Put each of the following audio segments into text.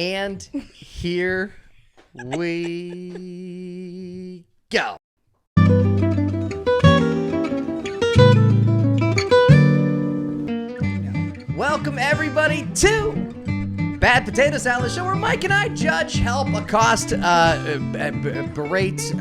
And here we go. Welcome, everybody, to Bad Potato Salad Show, where Mike and I judge, help, accost, berate,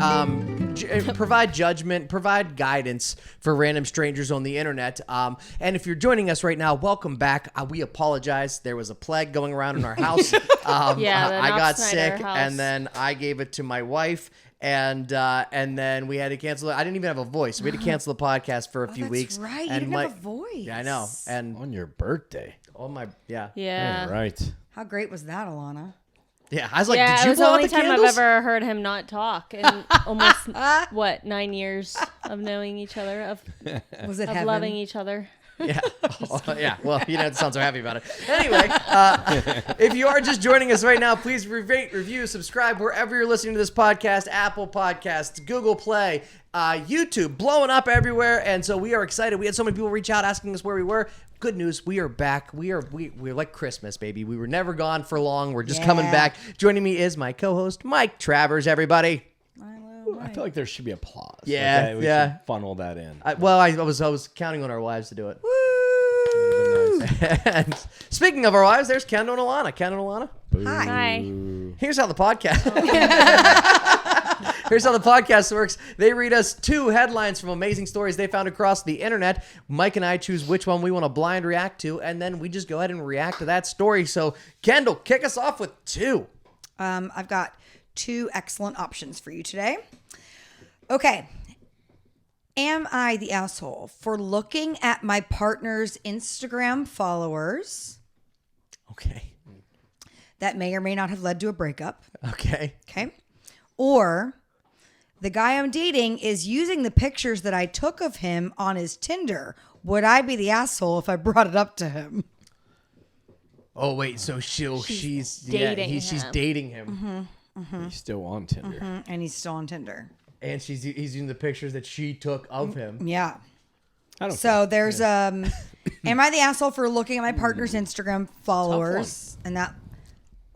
provide judgment, provide guidance for random strangers on the internet. And if you're joining us right now, welcome back. We apologize. There was a plague going around in our house. I got sick, and then I gave it to my wife. And then we had to cancel it. I didn't even have a voice. We had to cancel the podcast for a few weeks. That's right. You and didn't have a voice. Yeah, I know. And on your birthday. Yeah, right. How great was that, Alana? Yeah, I was like, did you it was blow the out only the time candles? I've ever heard him not talk in almost 9 years of knowing each other, Was it of heaven? loving each other. Yeah. Yeah. Well, you don't sound so happy about it. Anyway, if you are just joining us right now, please rate, review, subscribe wherever you're listening to this podcast. Apple Podcasts, Google Play, YouTube, blowing up everywhere. And so we are excited. We had so many people reach out asking us where we were. Good news, we are back. We're like Christmas, baby. We were never gone for long. We're just coming back. Joining me is my co-host, Mike Travers, everybody. I feel like there should be applause. Yeah, we should funnel that in. I was counting on our wives to do it. Woo! Nice. And speaking of our wives, there's Kendyll and Alana. Kendyll and Alana. Hi. Here's how the podcast. Here's how the podcast works. They read us 2 headlines from amazing stories they found across the internet. Mike and I choose which one we want to blind react to, and then we just go ahead and react to that story. So, Kendyll, kick us off with 2. I've got 2 excellent options for you today. Okay. Am I the asshole for looking at my partner's Instagram followers? Okay. That may or may not have led to a breakup. Okay. Okay. Or the guy I'm dating is using the pictures that I took of him on his Tinder. Would I be the asshole if I brought it up to him? Oh, wait. So she's dating him. She's dating him. Mm-hmm. He's still on Tinder. And he's still on Tinder. And he's using the pictures that she took of him. Yeah. I don't So there's am I the asshole for looking at my partner's Instagram followers and that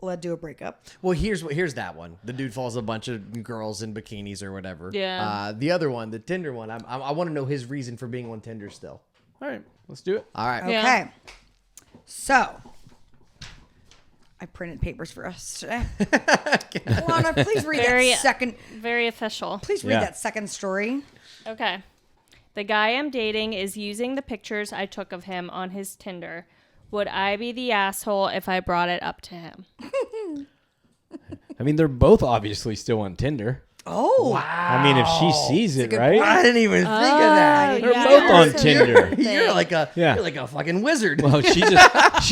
led to a breakup? Well, here's that one. The dude follows a bunch of girls in bikinis or whatever. Yeah. The other one, the Tinder one, I want to know his reason for being on Tinder still. All right, let's do it. All right. Okay. Yeah. So I printed papers for us today. Alana, please read that second. Very official. Please read that second story. Okay. The guy I'm dating is using the pictures I took of him on his Tinder. Would I be the asshole if I brought it up to him? I mean, they're both obviously still on Tinder. Oh. Wow. I mean, if she sees it, right? I didn't even think of that. They're both on Tinder. You're like a fucking wizard. Well, she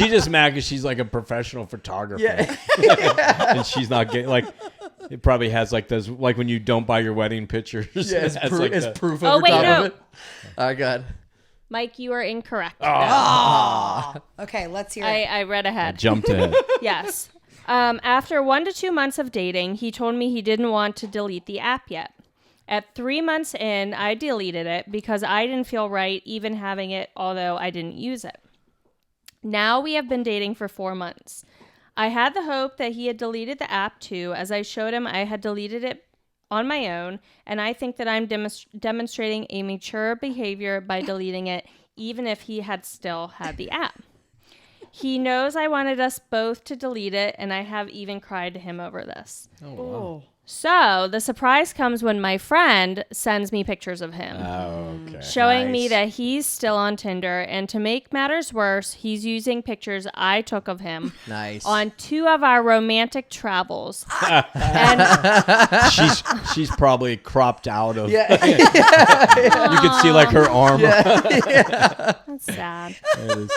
just mad because she's like a professional photographer. Yeah. And she's not getting like. It probably has like those like when you don't buy your wedding pictures. Yeah, it's proof Oh, over wait, top no. of it. All right, God. Mike, you are incorrect. Okay, let's hear it. I read ahead. Jumped ahead. Yes. After 1 to 2 months of dating, he told me he didn't want to delete the app yet. At 3 months in, I deleted it because I didn't feel right even having it, although I didn't use it. Now we have been dating for 4 months. I had the hope that he had deleted the app too, as I showed him I had deleted it on my own, and I think that I'm demonstrating a mature behavior by deleting it, even if he had still had the app. He knows I wanted us both to delete it, and I have even cried to him over this. Oh, wow. So the surprise comes when my friend sends me pictures of him, Okay. showing me that he's still on Tinder. And to make matters worse, he's using pictures I took of him on 2 of our romantic travels. And she's probably cropped out of. Yeah. You could see like her arm. that's sad.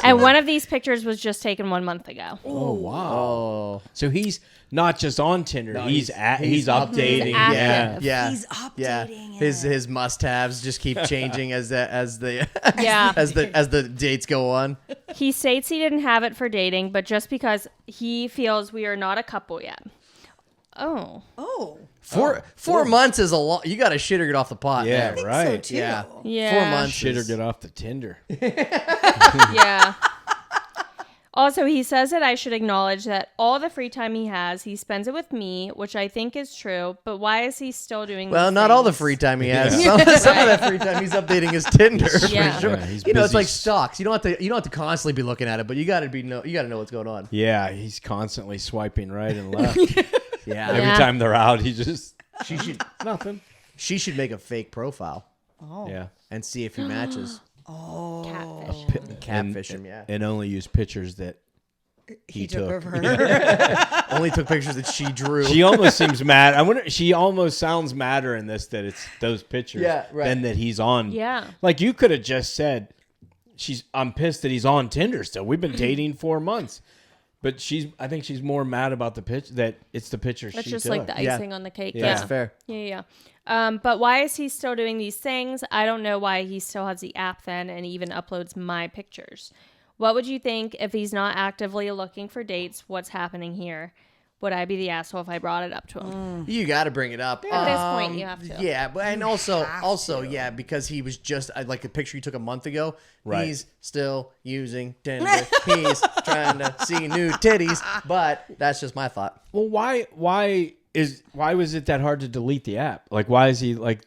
And one of these pictures was just taken 1 month ago. Oh wow! Oh. So he's not just on Tinder. No, he's updating. He's active. Yeah. He's updating Yeah. it. His must-haves just keep changing as the Yeah. as the dates go on. He states he didn't have it for dating, but just because he feels we are not a couple yet. Oh. Oh. 4 months is a lot. You got to shit or get off the pot. Yeah, man. I think right. so too. Yeah. Yeah. 4 months. Shit or is- get off the Tinder. Yeah. Also, he says that I should acknowledge that all the free time he has, he spends it with me, which I think is true. But why is he still doing Well, these not all the things? free time he has. Some of that free time he's updating his Tinder Yeah. for sure. Yeah, he's You know, it's busy. like stocks. You don't have to constantly be looking at it, but you got to know what's going on. Yeah, he's constantly swiping right and left. Yeah. Every Yeah. time they're out, he just She should nothing. she should make a fake profile Yeah, and see if he matches. Catfish. Catfish him, yeah. and only use pictures that He took of her. Only took pictures that she drew. she almost seems mad. I wonder. She almost sounds madder in this that it's those pictures Yeah, right. than that he's on. Yeah. Like you could have just said, I'm pissed that he's on Tinder still. We've been dating 4 months. But I think she's more mad about the pitch that it's the picture That's she just took. like the icing on the cake. Yeah. That's Yeah. fair. Yeah. But why is he still doing these things? I don't know why he still has the app then and even uploads my pictures. What would you think if he's not actively looking for dates? What's happening here? Would I be the asshole if I brought it up to him? You got to bring it up. At this point, you have to. Yeah, but and also, yeah, because he was just like a picture you took a month ago. Right. He's still using Tinder. He's trying to see new titties, but that's just my thought. Well, why was it that hard to delete the app? Like, why is he like?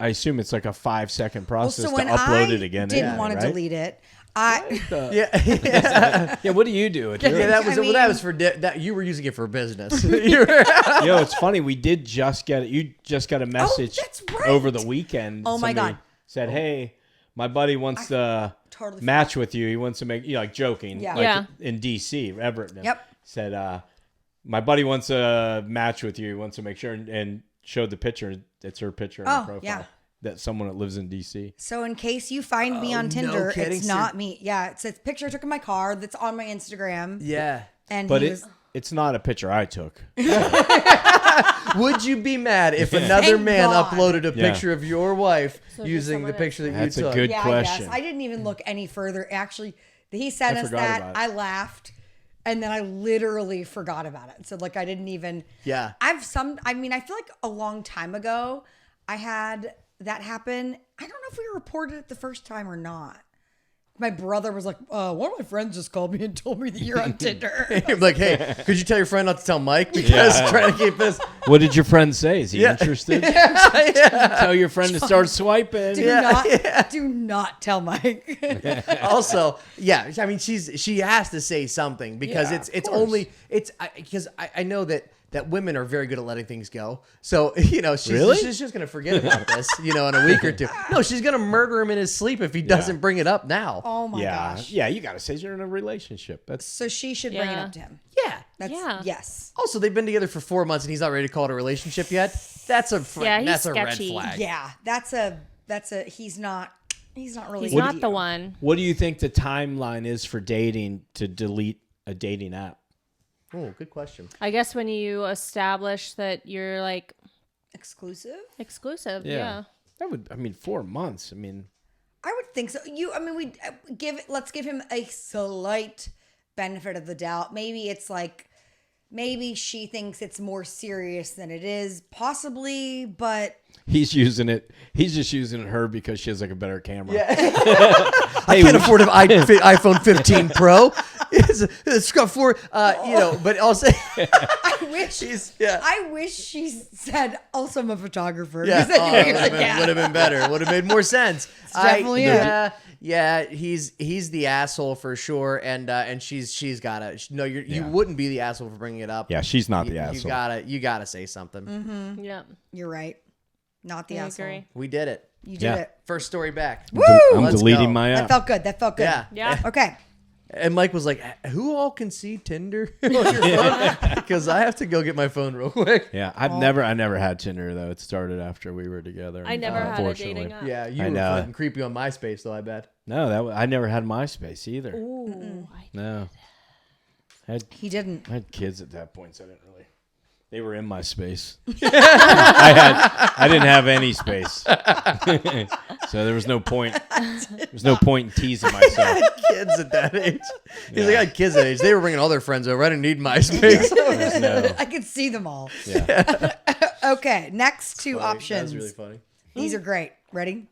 I assume it's like a 5-second process so when to upload I it again. didn't want to right? delete it, I Yeah, Yeah, what do you do? At yeah, yours? that was I mean- that was for that you were using it for business. It's funny. We did just get it. You just got a message that's right. over the weekend. Oh, my Somebody God. Said, "Hey, my buddy wants to totally match with you. He wants to make like joking. Yeah. Like Yeah. in DC, Everett. Yep. Said, my buddy wants to match with you. He wants to make sure and showed the picture. It's her picture in her profile. yeah. That someone that lives in DC. So in case you find me on Tinder, kidding. it's not me. Yeah, it's a picture I took in my car that's on my Instagram. Yeah. And But he was it's not a picture I took. Would you be mad if another Thank man God. uploaded a Yeah. picture of your wife just using the someone picture that That's you a took? good yeah, question. I guess. I didn't even look any further. Actually, he sent I us forgot that. about it. I laughed. And then I literally forgot about it. So like I didn't even Yeah. I feel like a long time ago I had that happen. I don't know if we reported it the first time or not. My brother was like, one of my friends just called me and told me that you're on Tinder. You're like, hey, could you tell your friend not to tell Mike because Yeah. trying to keep this. What did your friend say? Is he Yeah. interested? Tell your friend to start swiping. Do not tell Mike. Also, yeah, I mean, she has to say something because Yeah, it's of course. only because I know that women are very good at letting things go. So she's Really? she's just gonna forget about this, in a week or two. No, she's gonna murder him in his sleep if he doesn't bring it up now. Oh my Yeah, gosh. yeah. You gotta say you're in a relationship. That's So she should bring it Yeah. up to him. Yeah. That's Yeah. yes. Also, they've been together for 4 months and he's not ready to call it a relationship yet. That's a Yeah, he's that's a red sketchy. flag. Yeah. That's a he's not really He's into not you. the one. what do you think the timeline is for dating to delete a dating app? Oh, good question. I guess when you establish that you're like Exclusive? exclusive. Yeah. That would. 4 months. I would think so. Let's give him a slight benefit of the doubt. Maybe it's like, maybe she thinks it's more serious than it is, possibly, but He's using it. He's just using her because she has like a better camera. I can't afford an iPhone 15 Pro. It's got four, but also, I wish yeah. I wish she said also I'm a photographer. Yeah, Because then you're like, would have been better. Would have made more sense. definitely it. Yeah. He's the asshole for sure, and she's gotta. No, you wouldn't be the asshole for bringing it up. Yeah, she's not the You asshole. you gotta say something. Yeah. You're right. Not the I asshole. agree. We did it. You did Yeah. it. First story back. Woo! I'm Let's deleting go. my That app. felt good. That felt good. Yeah. Yeah. Okay. And Mike was like, "Who all can see Tinder on your phone?" Because I have to go get my phone real quick. Yeah, I never had Tinder though. It started after we were together. I never had a unfortunately. dating app. Yeah, you I were know. fucking creepy on MySpace, though. I bet. No, I never had MySpace either. Ooh. No, He didn't. I had kids at that point, so I didn't really. They were in my space. I didn't have any space, so there was no point. There was no point in teasing myself. Kids at that age. He's like, I had kids that age. They were bringing all their friends over. I didn't need MySpace. There's no. I could see them all. Yeah. Okay. Next two That options. was really funny. These are great. Ready?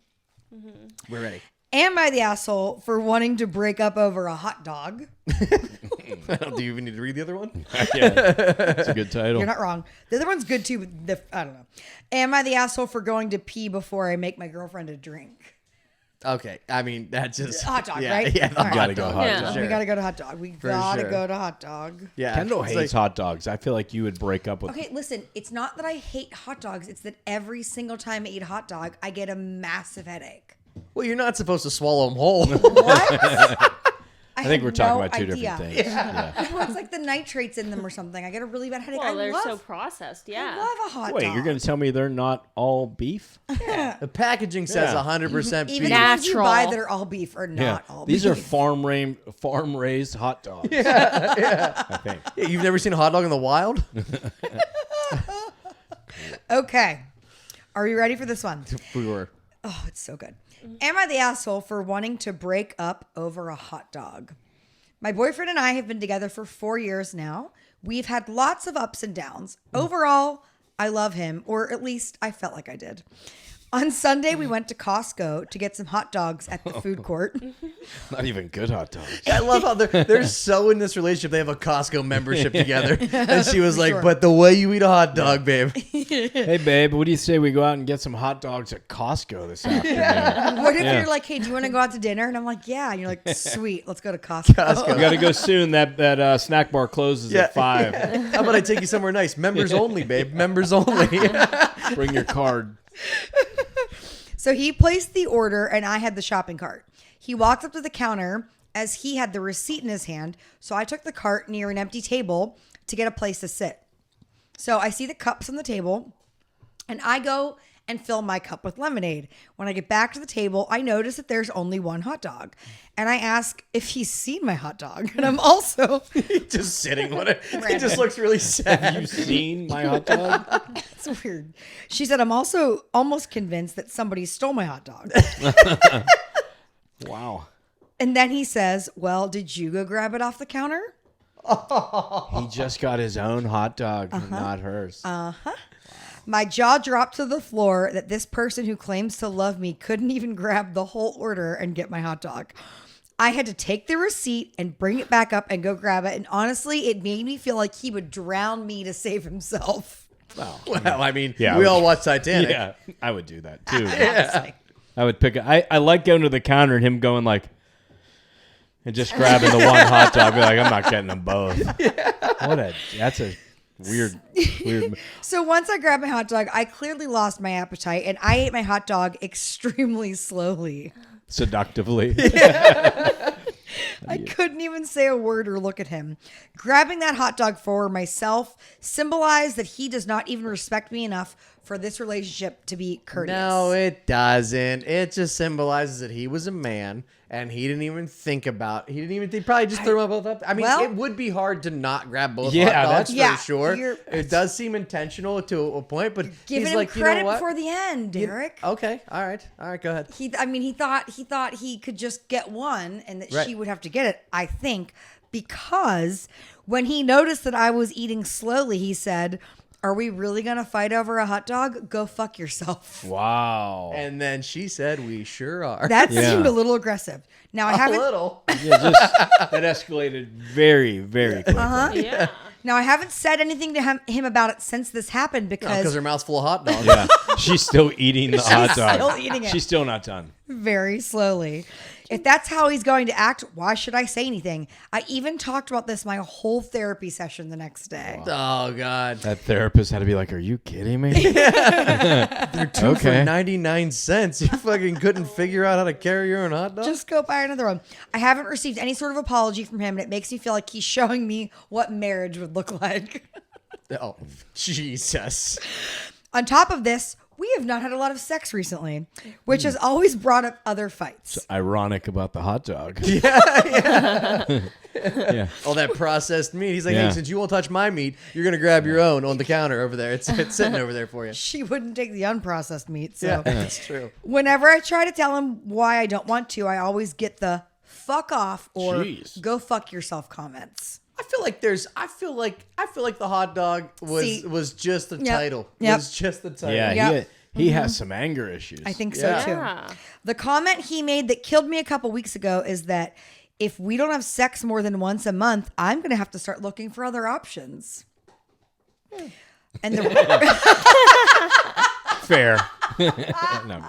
We're ready. Am I the asshole for wanting to break up over a hot dog? Do you even need to read the other one? Yeah, that's a good title. You're not wrong. The other one's good too. But I don't know. Am I the asshole for going to pee before I make my girlfriend a drink? Okay, I mean that's just Hot dog, yeah, right? Yeah, the All right. Gotta go hot Yeah. dog. Sure. We gotta go to hot dog. We gotta sure. go to hot dog. Yeah, Kendall It's hates like- hot dogs. I feel like you would break up with. Okay, listen. It's not that I hate hot dogs. It's that every single time I eat a hot dog, I get a massive headache. Well, you're not supposed to swallow them whole. What? I think had we're talking no about two idea. different things. Yeah. No, it's like the nitrates in them or something. I get a really bad headache. Well, I they're love, so processed. I Yeah. love a hot Wait, dog. you're going to tell me they're not all beef? The packaging says Yeah. 100% Even beef. the ones you Natural. buy that are all beef are not all These beef. are farm raised hot dogs. I think. Yeah, you've never seen a hot dog in the wild? Okay. Are you ready for this one? We were. Oh, it's so good. Am I the asshole for wanting to break up over a hot dog? My boyfriend and I have been together for 4 years now. We've had lots of ups and downs. Overall, I love him, or at least I felt like I did. On Sunday, we went to Costco to get some hot dogs at the food court. Not even good hot dogs. I love how they're so in this relationship. They have a Costco membership together. And she was like, sure. but the way you eat a hot dog, babe. Hey, babe, what do you say we go out and get some hot dogs at Costco this afternoon? What if Yeah. you're like, hey, do you want to go out to dinner? And I'm like, yeah. And you're like, sweet, let's go to Costco. We got to go soon. That snack bar closes Yeah. at 5. How about I take you somewhere nice? Members only, babe. Members only. Bring your card. So he placed the order and I had the shopping cart. He walked up to the counter as he had the receipt in his hand. So I took the cart near an empty table to get a place to sit. So I see the cups on the table and I go and fill my cup with lemonade. When I get back to the table, I notice that there's only one hot dog. And I ask if he's seen my hot dog. And I'm also Just sitting on it. He just looks really sad. Have you seen my hot dog? it's weird. She said, I'm also almost convinced that somebody stole my hot dog. Wow. And then he says, well, did you go grab it off the counter? He just got his own hot dog, not hers. My jaw dropped to the floor that this person who claims to love me couldn't even grab the whole order and get my hot dog. I had to take the receipt and bring it back up and go grab it. And honestly, it made me feel like he would drown me to save himself. Well, Well, I mean, Yeah, we I all would- watch Titanic. yeah, I would do that too. Honestly. I would pick. I like going to the counter and him going like, and just grabbing the one hot dog. Be like, I'm not getting them both. That's a weird. So once I grabbed my hot dog, I clearly lost my appetite and I ate my hot dog extremely slowly. Seductively. I couldn't even say a word or look at him. Grabbing that hot dog for myself symbolized that he does not even respect me enough for this relationship to be courteous. No, it doesn't. It just symbolizes that he was a man and he didn't even think about. He probably just threw them both up. I mean, Well- it would be hard to not grab both Yeah, hot dogs that's- for Yeah, sure. It does seem intentional to a point, but Giving he's him like, credit you know what? before the end, Derrick. Okay, all right, go ahead. He thought he could just get one and that Right. she would have to get it, I think, because when he noticed that I was eating slowly, he said, "Are we really going to fight over a hot dog? Go fuck yourself." Wow. And then she said, "We sure are." That Yeah. seemed a little aggressive. Now I a haven't little. Yeah, that escalated very, very quickly. Yeah. Now I haven't said anything to him about it since this happened Because because her mouth's full of hot dogs. Yeah, she's still eating the hot dog. still eating it. She's still not done. very slowly. If that's how he's going to act, why should I say anything? I even talked about this my whole therapy session the next day. Oh God. That therapist had to be like, "Are you kidding me?" They're two for Okay. 99 cents. You fucking couldn't figure out how to carry your own hot dog? Just go buy another one. I haven't received any sort of apology from him, and it makes me feel like he's showing me what marriage would look like. Oh, Jesus. On top of this, we have not had a lot of sex recently, which has always brought up other fights. Ironic about the hot dog. Yeah. All that processed meat. He's like, Yeah. hey, since you won't touch my meat, you're going to grab your own on the counter over there. It's sitting over there for you. She wouldn't take the unprocessed meat, so Yeah, that's true. whenever I try to tell him why I don't want to, I always get the fuck off or Jeez. go fuck yourself comments. I feel like the hot dog was See- just the Yep. title. Yep. Was just the title. Yeah, Yep. He has some anger issues. I think so Yeah. too. The comment he made that killed me a couple weeks ago is that if we don't have sex more than once a month, I'm going to have to start looking for other options. And the Fair. No,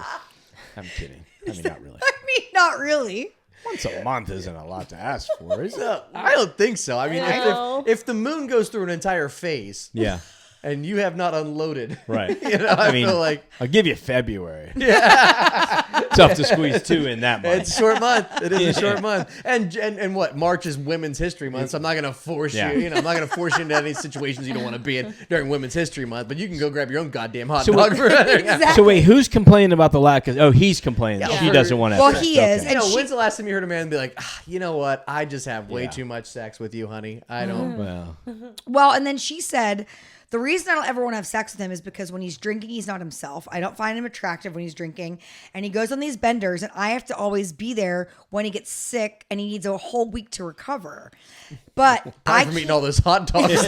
I'm kidding. I mean, not really. I mean, not really. Once a month isn't a lot to ask for, is it? I don't think so. I mean, No. if the moon goes through an entire phase Yeah. and you have not unloaded, Right. I mean, feel like I'll give you February. Yeah. Tough to squeeze 2 in that month. it's a short month. It is a short month. And what? March is Women's History Month, so I'm not going to force Yeah. you. I'm not going to force you into any situations you don't want to be in during Women's History Month. But you can go grab your own goddamn hot So dog. Exactly. So wait, who's complaining about the lack of... Oh, he's complaining. Yeah. She doesn't want to Well, have sex. he is. Okay. And When's the last time you heard a man be like, you know what? I just have way Yeah. too much sex with you, honey. I don't. Well, Well, and then she said, the reason I don't ever want to have sex with him is because when he's drinking, he's not himself. I don't find him attractive when he's drinking. And he goes on these benders, and I have to always be there when he gets sick and he needs a whole week to recover. But I'm from eating all those hot dogs.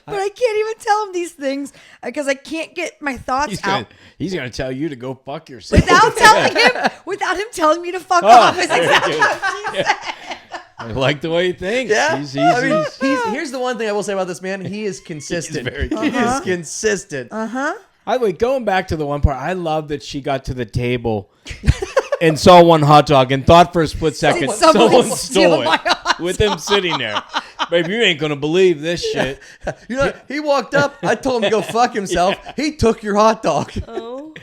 But I can't even tell him these things because I can't get my thoughts out he's gonna tell you to go fuck yourself. without him telling me to fuck Oh, off. Is very exactly good. what she said. I like the way he thinks. Yeah. He's Here's the one thing I will say about this man. He is consistent. very He is consistent. By the way, going back to the one part, I love that she got to the table and saw one hot dog and thought for a split second Someone someone steal stole my it hot with him sitting there. Baby, you ain't gonna believe this shit. You know, he walked up. I told him to go fuck himself. He took your hot dog. Oh.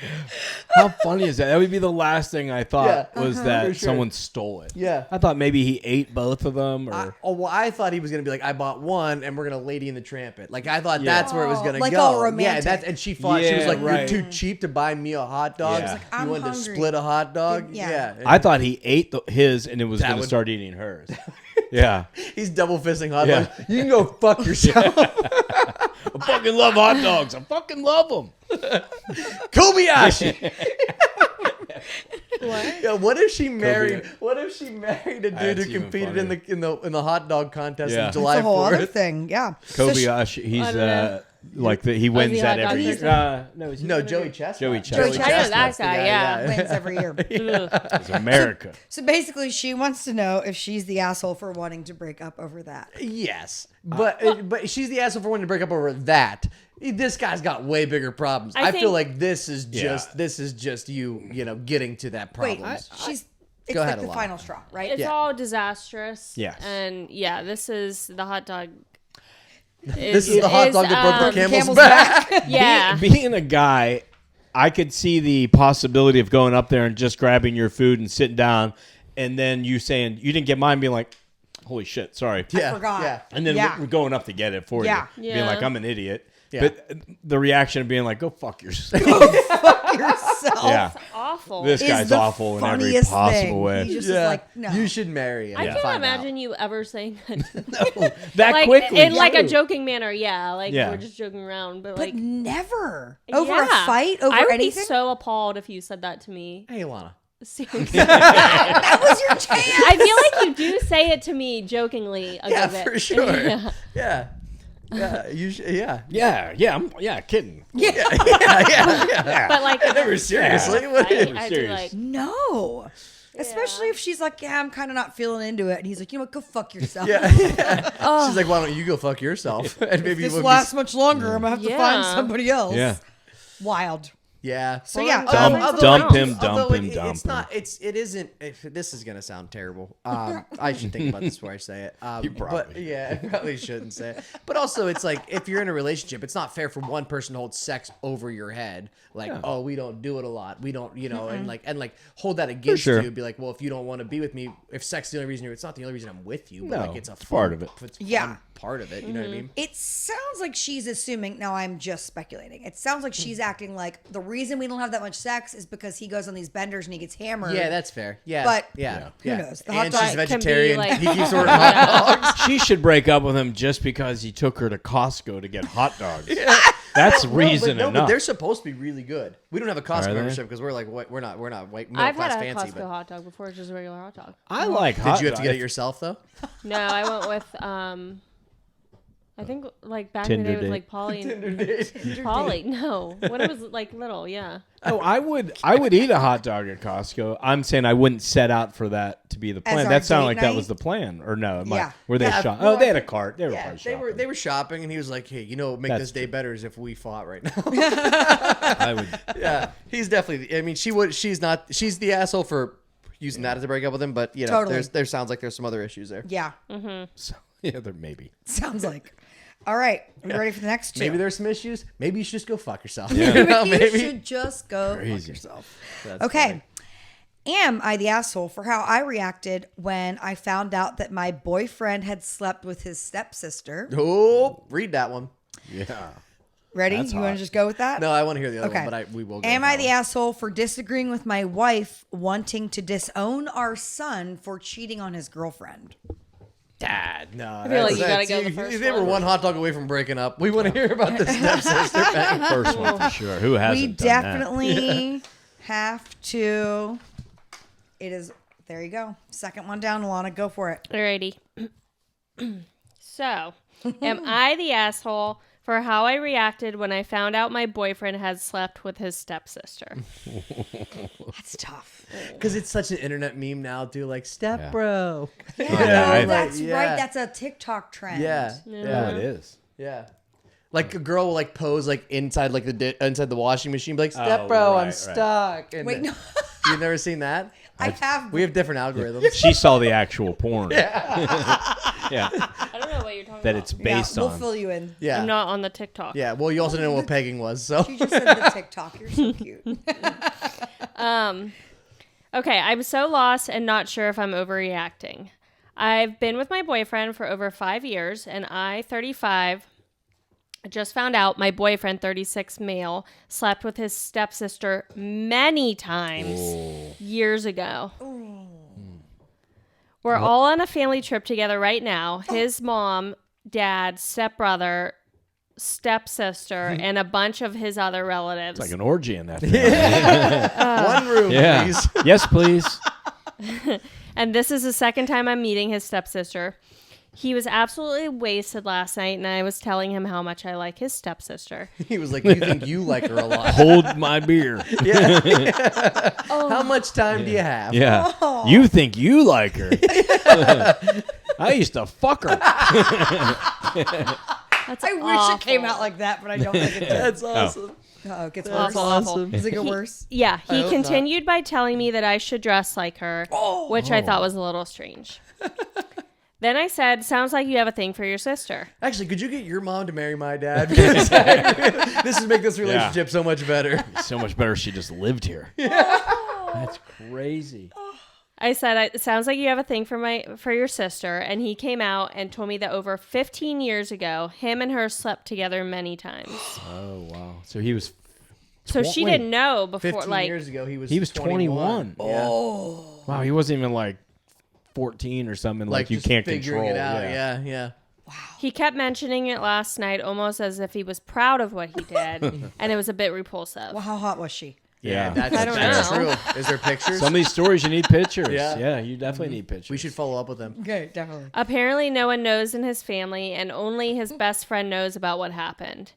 How funny is that? That would be the last thing I thought Yeah, was for that sure. someone stole it. Yeah. I thought maybe he ate both of them, or I thought he was gonna be like, I bought one, and we're gonna Lady in the Tramp it. Like I thought Yeah. that's where it was gonna Like go. all romantic. Yeah, and she thought she was Yeah, like, right. you're too cheap to buy me a hot dog. Yeah. It's like, You I'm wanted to hungry. split a hot dog. Yeah. Yeah. I thought he ate his and it was That going to would- start eating hers. Yeah. He's double fisting hot Yeah. dogs. You can go fuck yourself. I fucking love hot dogs. I fucking love them. Kobayashi. What? Yeah, what if she married? What if she married a dude That's who even competed funnier. in the hot dog contest Yeah. on July It's a whole other 4th? thing. Yeah. So Kobayashi, he's I don't know. he wins the that hot every dog year. No, is he No, winning Joey it? Chestnut. Joey Joey Chestnut. Chestnut. I know that Chestnut's the guy, guy, yeah. wins every year. Ugh. It's America. So basically, she wants to know if she's the asshole for wanting to break up over that. Yes, but she's the asshole for wanting to break up over that. This guy's got way bigger problems. I I feel think- like this is just Wait, you know, getting to that problem. she's. It's Go like ahead, the Alana. final straw, right? It's Yeah. all disastrous. Yes. And yeah, this is the hot dog. This is the hot dog that broke the camel's camel's back. Yeah. Being a guy, I could see the possibility of going up there and just grabbing your food and sitting down, and then you saying you didn't get mine, being like, "Holy shit, sorry," Yeah, forgot. Yeah. and then Yeah. we're going up to get it for Yeah. you, being Yeah. like, "I'm an idiot." Yeah. But the reaction of being like, "Go fuck yourself." Yourself. Yeah, Awful. this is guy's the awful in every funniest possible thing. way. He just Yeah. is like, no. You should marry him. I and can't find imagine out. you ever saying that. that like quickly, in like a too. joking manner, yeah. Like Yeah. we're just joking around, but But like never over a yeah. fight over I would anything. be so appalled if you said that to me. Hey, Alana. Seriously. That was your chance. I feel like you do say it to me jokingly a Yeah, good bit. for sure. Yeah. Yeah. Yeah. You should. Yeah. yeah, kidding. Yeah. But like Never seriously. What I, is- I'd be serious. like, No. Especially if she's like, yeah, I'm kind of not feeling into it. And he's like, you know what, go fuck yourself. Yeah. She's like, why don't you go fuck yourself? And maybe If this we'll be- lasts much longer, I'm going to have to find Yeah. somebody else. Yeah. Wild. Yeah. So yeah. Dump- Although- dump although- him, dump although him, it- dump It's him. not. It isn't. This is gonna sound terrible. I should think about this before I say it. You But probably yeah, I probably shouldn't say it. But also, it's like if you're in a relationship, it's not fair for one person to hold sex over your head. Like, oh, we don't do it a lot. We don't, you know, and like hold that against sure. you. Be like, well, if you don't want to be with me, if sex is the only reason it's not the only reason I'm with you. But No, like, it's a it's fun, part of it. It's Yeah. fun part of it. You know what I mean? It sounds like she's assuming. Now I'm just speculating. It sounds like she's acting like the reason we don't have that much sex is because he goes on these benders and he gets hammered. Yeah, that's fair. Yeah, But yeah, who yeah. knows? The hot And dog she's can be, vegetarian. like- He keeps ordering hot dogs. She should break up with him just because he took her to Costco to get hot dogs. That's reason but enough. they're supposed to be really good. We don't have a Are Costco they? membership because we're like we're not white middle I've class had a fancy. Costco But hot dog before, it's just a regular hot dog. I like hot did you have to get it dogs. yourself though? No, I went with I think like back Tinder in the day with date. like Polly. Polly, no. When it was like little, yeah. Oh, I would eat a hot dog at Costco. I'm saying I wouldn't set out for that to be the plan. our That sounded date like that night? was the plan, or no? Yeah. Were they Yeah, shop? well, Oh, they I had a think- cart. They were Yeah, probably they were shopping. shopping, and he was like, "Hey, you know, what would make That's this day true. better is if we fought right now." I would. Yeah, he's definitely. I mean, she would. She's not. She's the asshole for using that as a breakup with him. But you know, Totally. there sounds like there's some other issues there. Yeah. So, yeah, there maybe. Sounds like. All right. Are you ready for the next two? Maybe there's some issues. Maybe you should just go fuck yourself. Yeah. You know, You maybe. should just go fuck Crazy. yourself. That's Okay. Am I the asshole for how I reacted when I found out that my boyfriend had slept with his stepsister? funny. Oh, read that one. Yeah. Ready? That's You want hot. to just go with that? No, I want to hear the other Okay. one, but we will. Go Am with I that the one. asshole for disagreeing with my wife wanting to disown our son for cheating on his girlfriend? Dad? No, I feel like you gotta go the first They were one. one hot dog away from breaking up. We want to hear about the stepsister. First one for sure. Who hasn't We done that? definitely have to. It is. There you go. Second one down, Alana. Go for it. Alrighty. So, am I the asshole for how I reacted when I found out my boyfriend had slept with his stepsister? That's tough. Because it's such an internet meme now, dude. Like step Yeah. bro. Yeah, yeah, I- that's yeah. right. That's a TikTok trend. Yeah, Oh, yeah, it is. yeah. Like a girl will like pose like inside like inside the washing machine, be like step Oh, bro, right, I'm right. stuck. And Wait, no. You've never seen that? I have. We have different algorithms. She saw the actual porn. Yeah. I don't know what you're talking That about. it's based We'll on. fill you in. Yeah, I'm not on the TikTok. yeah. Well, you also didn't know what pegging was, so You just said the TikTok. You're so cute. Okay, I'm so lost and not sure if I'm overreacting. I've been with my boyfriend for over 5 years, and I, 35, just found out my boyfriend, 36 male, slept with his stepsister many times years ago. We're all on a family trip together right now. His mom, dad, stepbrother, stepsister, and a bunch of his other relatives. It's like an orgy in that family. one room, Yeah. please. Yes, please. And this is the second time I'm meeting his stepsister. He was absolutely wasted last night, and I was telling him how much I like his stepsister. He was like, "You think you like her a lot? Hold my beer. Yeah. How much time do you have?" Yeah. You think you like her. I used to fuck her. That's I wish it came out like that, but I don't think it did. That's awesome. Oh, it gets That's worse. awesome. Does it get worse? Yeah, I he hope continued by telling me that I should dress like her, which I thought was a little strange. Then I said, "Sounds like you have a thing for your sister." Actually, could you get your mom to marry my dad? Because this would make this relationship so much better. So much better she just lived here. That's crazy. I said, "It sounds like you have a thing for your sister," and he came out and told me that over 15 years ago, him and her slept together many times. Oh, wow. So he was... So she wait. didn't know before, 15 like, years ago, he was 21. Yeah. Wow, he wasn't even like 14 or something like you just can't figuring control. it out. Yeah. Yeah. he kept mentioning it last night almost as if he was proud of what he did, and it was a bit repulsive. Well, how hot was she? Yeah. That's, I don't that's know. true. Is there pictures? Some of these stories you need pictures. Yeah. Yeah, you definitely need pictures. We should follow up with them. Okay, definitely. Apparently, no one knows in his family, and only his best friend knows about what happened.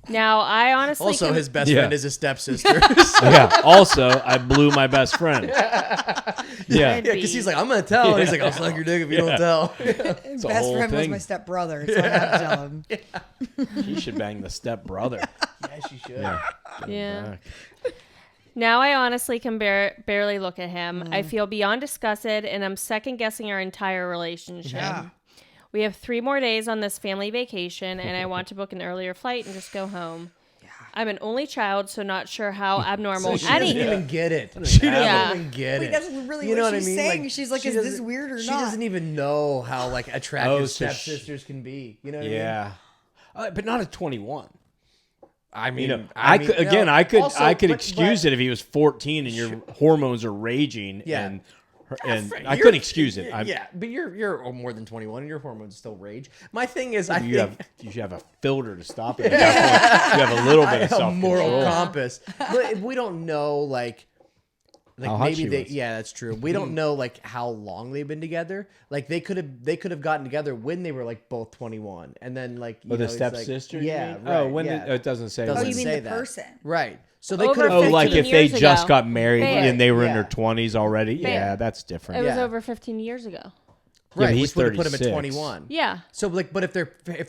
Now, I honestly Also, his best Yeah. friend is his stepsister. Yeah. Also, I blew my best friend. Yeah. Yeah, because he's like, I'm gonna tell, and he's like, I'll suck your dick if you don't tell. His a best whole friend was thing. my stepbrother, so I had to tell him. He should bang the step brother. Yes, you should. Yeah. Yeah. Now I honestly can barely look at him. I feel beyond disgusted, and I'm second guessing our entire relationship. Yeah. We have 3 more days on this family vacation, and I want to book an earlier flight and just go home. I'm an only child, so not sure how abnormal She doesn't any. even get it. She doesn't Yeah. even get Wait, it. that's really You know what what I she's mean? saying. She's like, she is this doesn't- weird or she not? doesn't even know how like attractive Oh, so stepsisters can be. You know what I mean? Yeah. But not at 21. I mean, You know, I could no. again. I could Also, excuse but- it if he was 14 and your hormones are raging. Yeah. And I You're- couldn't excuse it. Yeah, but you're more than 21 and your hormones still rage. My thing is, You should have a filter to stop it. At that point, you have a little bit of a self-control. moral compass. But we don't know, like, like how hot maybe she they was. yeah, that's true. We don't know like how long they've been together. Like they could have gotten together when they were like both 21, and then like you Oh, know, the it's like- stepsister? yeah, You mean? right, Oh, when yeah. it doesn't say. Doesn't Oh, you mean say the that. person? Right. So they Over could have. Oh, like 15 if they years just ago. got married Fair. and they were in Yeah. their 20s already. Fair. Yeah, that's It different. was Yeah. over 15 years ago. Yeah, Right, but he's which would have put him at 36. 21. Yeah. So like, but if their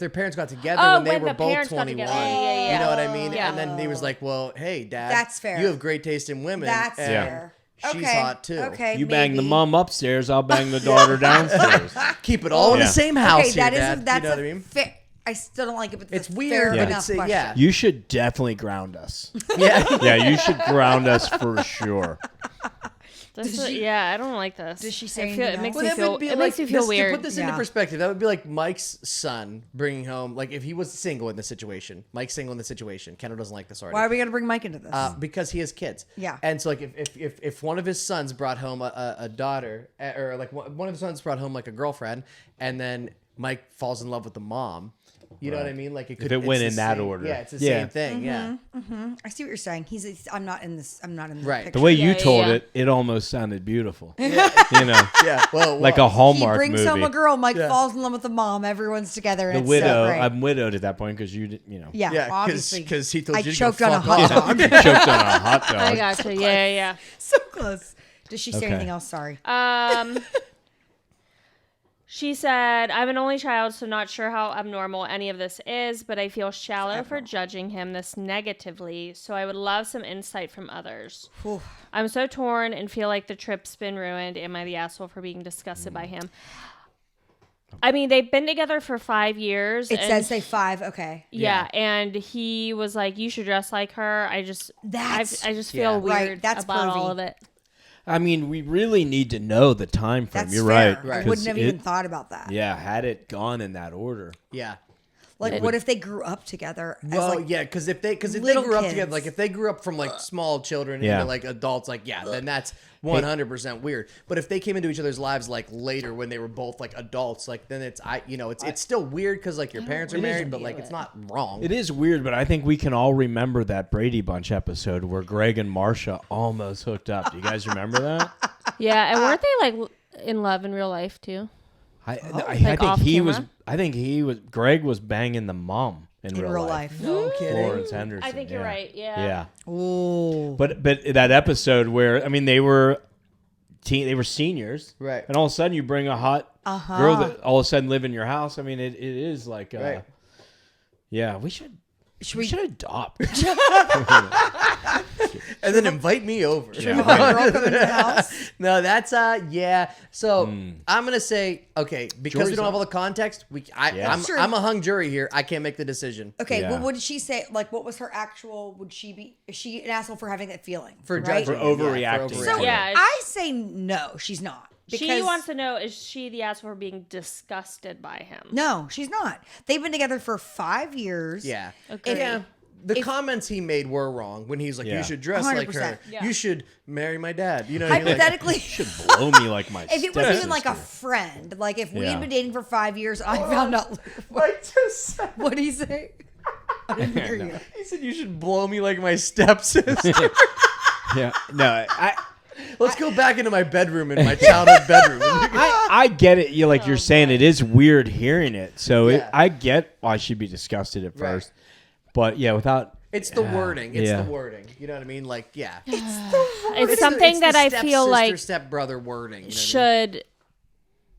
parents got together Oh, when they when were the both parents got 21, together. Yeah. you know what I mean? Yeah. And then he was like, "Well, hey, Dad, That's fair. You have great taste in women. That's and fair. She's Okay. hot too. Okay. You bang the maybe. mom upstairs, I'll bang the daughter downstairs. Keep it all in Yeah. the same house Okay, here, that is Dad. that's you know a what I mean? fair. I still don't like it, but It's a weird, fair but enough it's question. yeah. You should definitely ground us. Yeah. Yeah, you should ground us for sure. Yeah, I don't like this. Does she say I feel, anything it makes else? me Well, that feel. would be It like makes me feel this, weird. To put this Yeah. into perspective, that would be like Mike's son bringing home, like if he was single in this situation. Mike's single in this situation. Kendall doesn't like this already. Why are we gonna bring Mike into this? Because he has kids. Yeah. And so like if one of his sons brought home a daughter, or like one of his sons brought home like a girlfriend, and then Mike falls in love with the mom. You know what I mean? Like it could. it it's went the in that same- order. Yeah, it's the Yeah. same thing. Yeah. I see what you're saying. I'm not in this. I'm not in the Right. picture. The way you Yeah, told yeah. it almost sounded beautiful. You know, Yeah. Well, like well, a Hallmark He brings movie. home a girl. Mike Yeah. falls in love with the mom. Everyone's together. And The it's widow. So great. I'm widowed at that point because you didn't. You know. yeah, Yeah, obviously. because he told I you to choked go on a fuck hot off. dog. Choked on a hot dog. I gotcha. Yeah. So close. Does she say Okay. anything else? Sorry. She said, I'm an only child, so not sure how abnormal any of this is, but I feel shallow for judging him this negatively, so I would love some insight from others. Whew. I'm so torn and feel like the trip's been ruined. Am I the asshole for being disgusted by him? I mean, they've been together for 5 years. It and says say 5. Okay. Yeah, and he was like, you should dress like her. I just feel Yeah. weird Right, that's about all pervy. of it. I mean, we really need to know the time frame. That's You're fair. right. Right. I 'Cause wouldn't have it- even thought about that. Yeah, had it gone in that order. Yeah. Like, what if they grew up together? As Well, like, yeah, because if they little grew up kids. together, like if they grew up from like small children Yeah. into like adults, like then that's 100% weird. But if they came into each other's lives like later when they were both like adults, like then it's still weird because like your parents are married, but like it's not wrong. It is weird, but I think we can all remember that Brady Bunch episode where Greg and Marcia almost hooked up. Do you guys remember that? Yeah, and weren't they like in love in real life too? I Like off think he was. camera? I think he was. Greg was banging the mom in in real life. No kidding. Florence Henderson. I think you're yeah. right. Yeah. Yeah. Ooh. But that episode where they were they were seniors, Right. And all of a sudden you bring a hot girl that all of a sudden live in your house. I mean, it is like, Right. yeah, we should adopt. And then invite me over. Yeah. Girl come into the house. No, that's yeah. So I'm gonna say okay because we Jury's don't have out. all the context. Yeah. Sure. I'm a hung jury here. I can't make the decision Okay, Yeah. well, what did she say? Like, what was her actual? Is she an asshole for having that feeling? for right? judging. For overreacting. Yeah, So- for Yeah. I say no, she's not. She wants to know, is she the asshole for being disgusted by him? No, she's not. They've been together for 5 years. Yeah. Okay. Yeah. The comments he made were wrong when he's like, Yeah. "You should dress like 100%. her. Yeah. You should marry my dad." You know, what I mean? Like, Hypothetically, should blow me like my if it was even like a stepsister. friend, like if we Yeah. had been dating for 5 years, I found out. I just said, What did he say? I didn't hear you. he said you should blow me like my stepsister. Yeah. No, Let's go back into my bedroom in my childhood bedroom. I get it. You're saying it is weird hearing it. So Yeah. I get why she'd be disgusted at Right. first. But yeah, without. It's the wording. It's Yeah. the wording. You know what I mean? Like, yeah. It's something that I feel like stepbrother wording. You know what I mean? should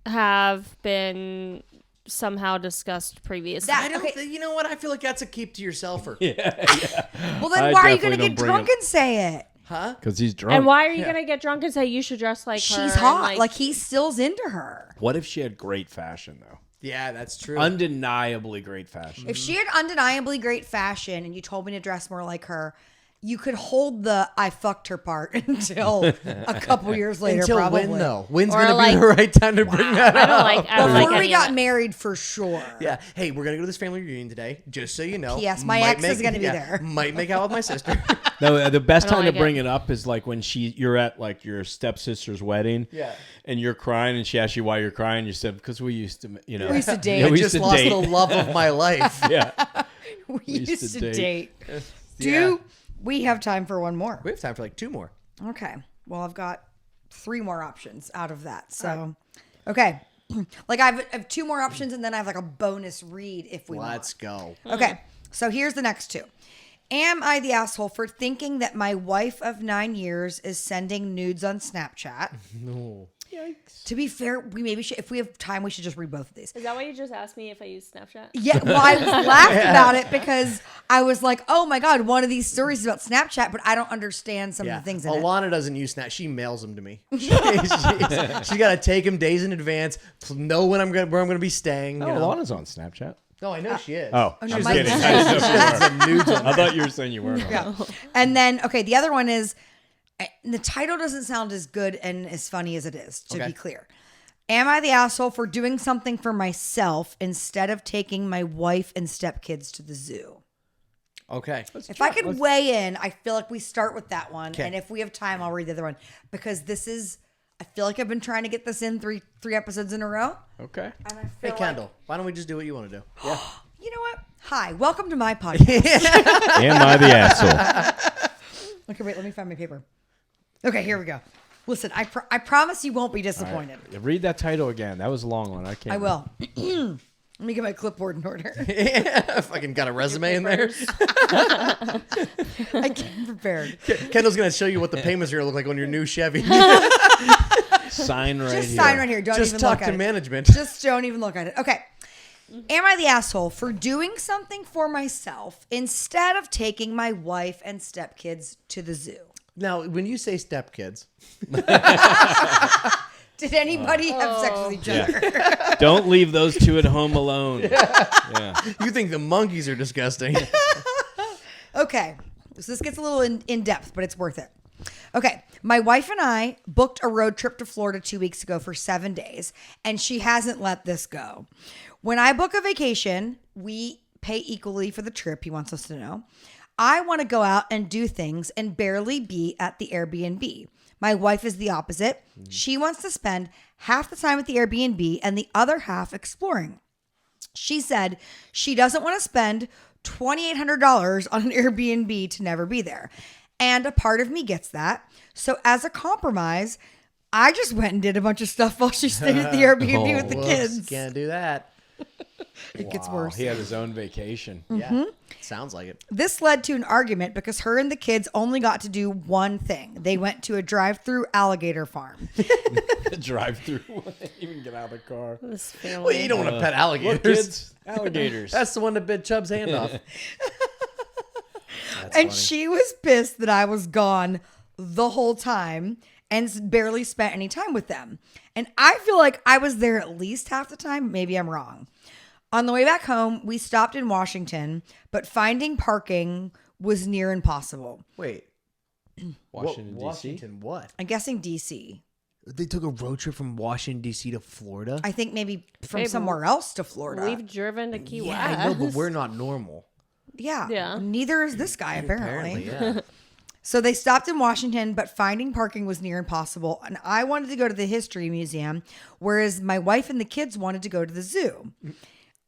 have been somehow discussed previously. I don't. Okay. You know what? I feel like that's a keep to yourselfer. Well, then I why are you going definitely to get don't bring drunk it- and say it? Huh? Because he's drunk. And why are you gonna get drunk and say you should dress like her? She's and, hot. Like he still's into her. What if she had great fashion, though? Yeah, that's true. Undeniably great fashion. If she had undeniably great fashion and you told me to dress more like her, you could hold the I fucked her part until a couple years later, Until probably. when though? When's Or gonna like- be the right time to bring that I up? don't like. I don't like Before we any of got it. married, for sure. Yeah. Hey, we're gonna go to this family reunion today. Just so you know. P.S. my Might ex is gonna be there. Might make out with my sister. No, the best I don't time like to bring it. it up is like when you're at like your stepsister's wedding. Yeah. And you're crying, and she asks you why you're crying. You said because we used to, We used to date. Yeah, I we just used to lost date. the love of my life. Yeah. We used used to to date. date. Do we have time for one more? We have time for like 2 more. Okay. Well, I've got 3 more options out of that. So, okay. Like I have 2 more options, and then I have like a bonus read if we want. Let's go. Okay. So here's the next 2. Am I the asshole for thinking that my wife of 9 years is sending nudes on Snapchat? No. Yikes. To be fair, we maybe should, if we have time, we should just read both of these. Is that why you just asked me if I use Snapchat? Yeah, well, I was laughing about it because I was like, oh my God, one of these stories is about Snapchat, but I don't understand some of the things in it. Alana doesn't use Snap. She mails them to me. She's got to take them days in advance, know when where I'm gonna be staying. Oh, you know? Alana's on Snapchat. No, I know she is. Oh, no, I'm Mike- kidding. I didn't know if you were. Some nudes on I thought you were saying you weren't. Yeah. And then, okay, the other one is, the title doesn't sound as good and as funny as it is, to be clear. Am I the asshole for doing something for myself instead of taking my wife and stepkids to the zoo? Okay. If I could weigh in, I feel like we start with that one. And if we have time, I'll read the other one. Because this is, I feel like I've been trying to get this in three episodes in a row. Okay. And I Hey, feel Kendyll, why don't we just do what you want to do? Yeah. you know what? Hi, welcome to my podcast. Am I the asshole? Okay, wait, let me find my paper. Okay, here we go. Listen, I promise you won't be disappointed. Right. Read that title again. That was a long one. I can't. I will. Let me get my clipboard in order. Fucking got a resume in there. I came prepared. Kendall's gonna show you what the payments are gonna look like on your new Chevy. Sign right Just here. sign right here. Don't Just even talk look at to it. management. Just don't even look at it. Okay. Am I the asshole for doing something for myself instead of taking my wife and stepkids to the zoo? Now, when you say stepkids, Did anybody have sex with each other? Don't leave those 2 at home alone. Yeah. you think the monkeys are disgusting. Okay. So this gets a little in depth, but it's worth it. Okay. My wife and I booked a road trip to Florida 2 weeks ago for 7 days, and she hasn't let this go. When I book a vacation, we pay equally for the trip, he wants us to know. I want to go out and do things and barely be at the Airbnb. My wife is the opposite. She wants to spend half the time at the Airbnb and the other half exploring. She said she doesn't want to spend $2,800 on an Airbnb to never be there. And a part of me gets that. So as a compromise, I just went and did a bunch of stuff while she stayed at the Airbnb with the Whoops, kids. can't do that. It gets Wow, worse. He had his own vacation. Yeah, sounds like it. This led to an argument because her and the kids only got to do one thing. They went to a drive-through alligator farm. Drive through. Even get out of the car. This family. Well, you don't want to pet alligators. Look, kids. Alligators. That's the one that bit Chubb's hand off. And she was pissed that I was gone the whole time and barely spent any time with them. And I feel like I was there at least half the time. Maybe I'm wrong. On the way back home, we stopped in Washington, but finding parking was near impossible. Wait, Washington, D.C.? Washington, what? I'm guessing DC. They took a road trip from Washington, D.C. to Florida? I think maybe from Babe, somewhere else to Florida. We've driven to Key West. I know, but we're not normal. Yeah. Yeah. Neither is this guy, apparently. Yeah. So they stopped in Washington, but finding parking was near impossible. And I wanted to go to the History Museum, whereas my wife and the kids wanted to go to the zoo.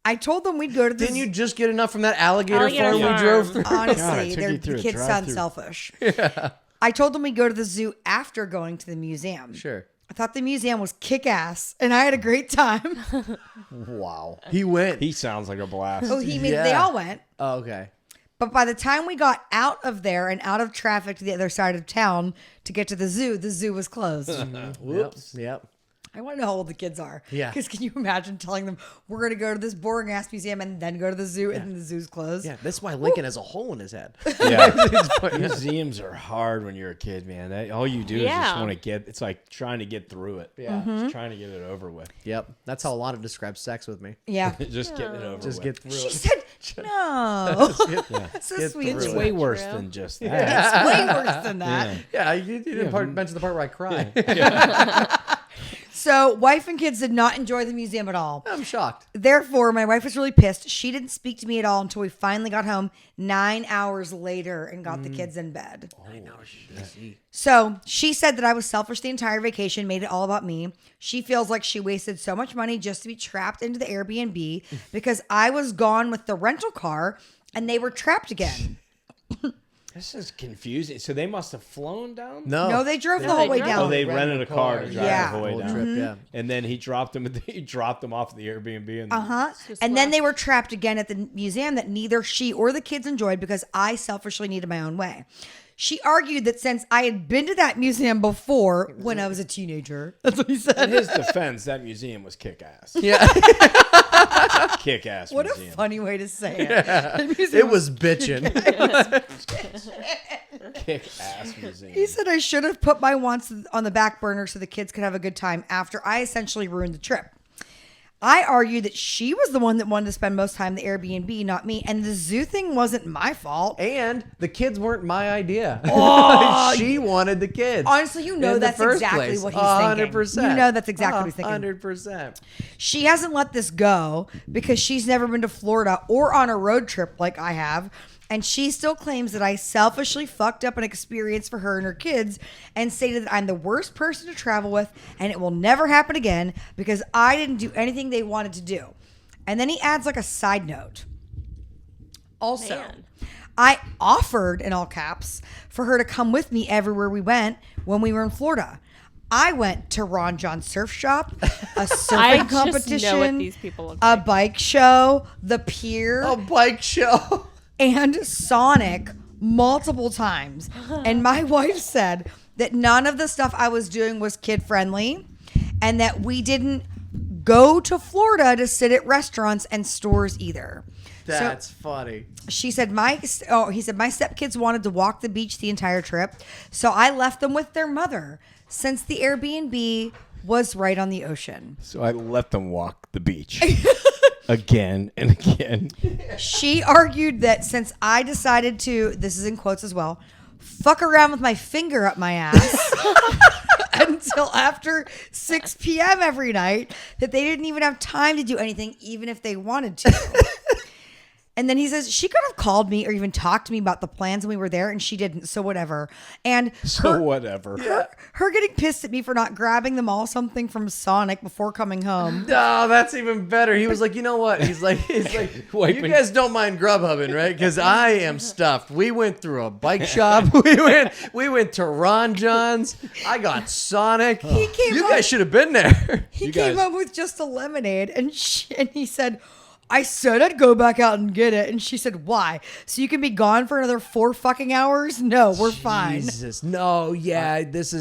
I told them we'd go to the Didn't zoo. you just get enough from that alligator Alligator farm we farm. drove through? God, Honestly, it took you the through a kids sound drive-through. selfish. I told them we'd go to the zoo after going to the museum. Sure. I thought the museum was kick-ass, and I had a great time. Wow. He went. He sounds like a blast. Oh, they Yeah. all went. Oh, okay. But by the time we got out of there and out of traffic to the other side of town to get to the zoo was closed. Whoops. Yep. I want to know how old the kids are. Yeah. Because can you imagine telling them, we're going to go to this boring ass museum and then go to the zoo and then the zoo's closed? Yeah, that's why Lincoln has a hole in his head. Yeah. Museums are hard when you're a kid, man. All you do is just Yeah. want to get, it's like trying to get through it. Yeah. Just trying to get it over with. Yep. That's how Alana describes sex with me. Yeah. Just getting it over Just with. get through She it. said, no. Yeah. So get sweet. through It's it. way worse True. than just that. It's way worse than that. Yeah. Yeah, you didn't mention the part where I cry. So wife and kids did not enjoy the museum at all. I'm shocked. Therefore, my wife was really pissed. She didn't speak to me at all until we finally got home 9 hours later and got the kids in bed. I know. So she said that I was selfish the entire vacation, made it all about me. She feels like she wasted so much money just to be trapped into the Airbnb because I was gone with the rental car and they were trapped again. This is confusing. So they must have flown down? No, they drove the No, whole they way drove. down. Oh, they rented a car to drive Yeah. the whole way Whole down. trip, yeah. And then he dropped them off at the Airbnb. And And then they were trapped again at the museum that neither she or the kids enjoyed because I selfishly needed my own way. She argued that since I had been to that museum before when I was a teenager, that's what he in said. his defense, that museum was kick-ass. Yeah. Kick-ass What a museum. funny way to say it. The museum It was bitching. Kick-ass museum. He said I should have put my wants on the back burner so the kids could have a good time after I essentially ruined the trip. I argued that she was the one that wanted to spend most time at the Airbnb, not me. And the zoo thing wasn't my fault. And the kids weren't my idea. Oh, she wanted the kids. honestly, you know in the that's first exactly place. what he's thinking. 100%. You know that's exactly what he's thinking. 100%. She hasn't let this go because she's never been to Florida or on a road trip like I have. And she still claims that I selfishly fucked up an experience for her and her kids and stated that I'm the worst person to travel with and it will never happen again because I didn't do anything they wanted to do. And then he adds like a side note. Also, Man. I offered, in all caps, for her to come with me everywhere we went when we were in Florida. I went to Ron John's surf shop, a surfing I just competition, know what these people look a like. bike show, the pier, A bike show. and Sonic multiple times. And my wife said that none of the stuff I was doing was kid friendly and that we didn't go to Florida to sit at restaurants and stores either. That's funny. She said he said my stepkids wanted to walk the beach the entire trip, so I left them with their mother since the Airbnb was right on the ocean. So I let them walk the beach again and again. She argued that since I decided to, this is in quotes as well, fuck around with my finger up my ass until after 6 p.m. every night, that they didn't even have time to do anything, even if they wanted to. And then he says, she could have called me or even talked to me about the plans when we were there, and she didn't, so whatever. And Whatever. her getting pissed at me for not grabbing them all something from Sonic before coming home. Oh, that's even better. He was like, you know what? He's like, you Wiping- guys don't mind Grubhubbing, right? Because I am stuffed. We went through a bike shop. We went to Ron John's. I got Sonic. He came You up- guys should have been there. He You came guys- up with just a lemonade, and he said, I said I'd go back out and get it. And she said, why? So you can be gone for another 4 fucking hours? No, we're fine. Jesus, no, yeah, this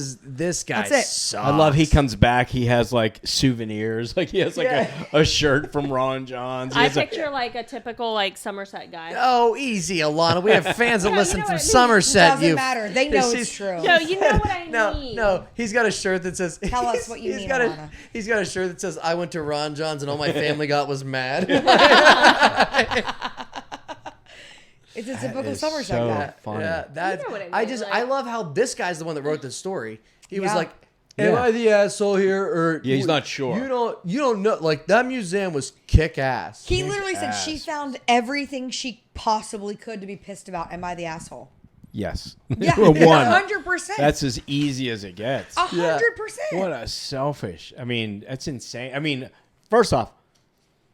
guy That's it. sucks. I love he comes back. He has like souvenirs. Like he has like a shirt from Ron John's. He I has a- picture like a typical like Somerset guy. Oh, easy, Alana. We have fans that you listen know from what I mean. Somerset. Doesn't matter. They know This it's is- true. No, you know what I mean. No, he's got a shirt that says. Tell us what you mean, got Alana. he's got a shirt that says, "I went to Ron John's and all my family got was mad." It's a typical is Somerset so guy. funny. Yeah, that's. You know what I mean, I like- love how this guy's the one that wrote the story. He was Yeah. like, "Am Yeah. I the asshole here?" Or Yeah, he's not sure. You don't know. Like that museum was kick ass. He literally said she ass. found everything she possibly could to be pissed about. Am I the asshole? Yes. Yeah, One. 100%. That's as easy as it gets. 100%. What a selfish. I mean, that's insane. I mean, first off,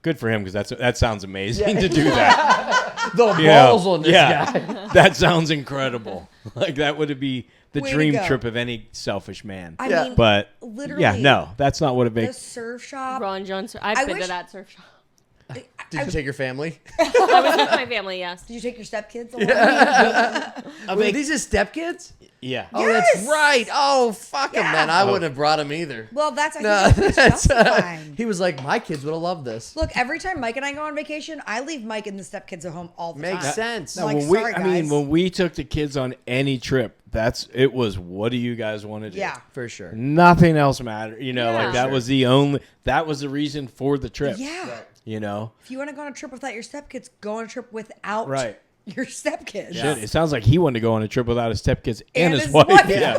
good for him because that sounds amazing to do that. The balls on this guy. That sounds incredible. Like that would be the Way to dream go. trip of any selfish man. I Yeah. mean, But literally, yeah, no, that's not what it the makes. surf shop. Ron Jones. I've I been wish- to that surf shop. Did you take your family? I was with my family. Yes. Did you take your stepkids along? Wait, these are stepkids? Yeah. Oh, Yes. that's right. Oh, fuck him, Yeah. then. I wouldn't have brought him either. Well, that's, I No, think that's that's, justifying. he was like, my kids would have loved this. Look, every time Mike and I go on vacation, I leave Mike and the stepkids at home all the Makes time. sense. No, Like, when we, sorry, I mean, guys. when we took the kids on any trip, it was what do you guys want to do? Yeah. For sure. Nothing else mattered. You know, Yeah. like that Sure. was that was the reason for the trip. Yeah. Right. You know? If you want to go on a trip without your stepkids, go on a trip without Right. your stepkids. Shit, it sounds like he wanted to go on a trip without his stepkids and, And his his wife. wife. Yeah.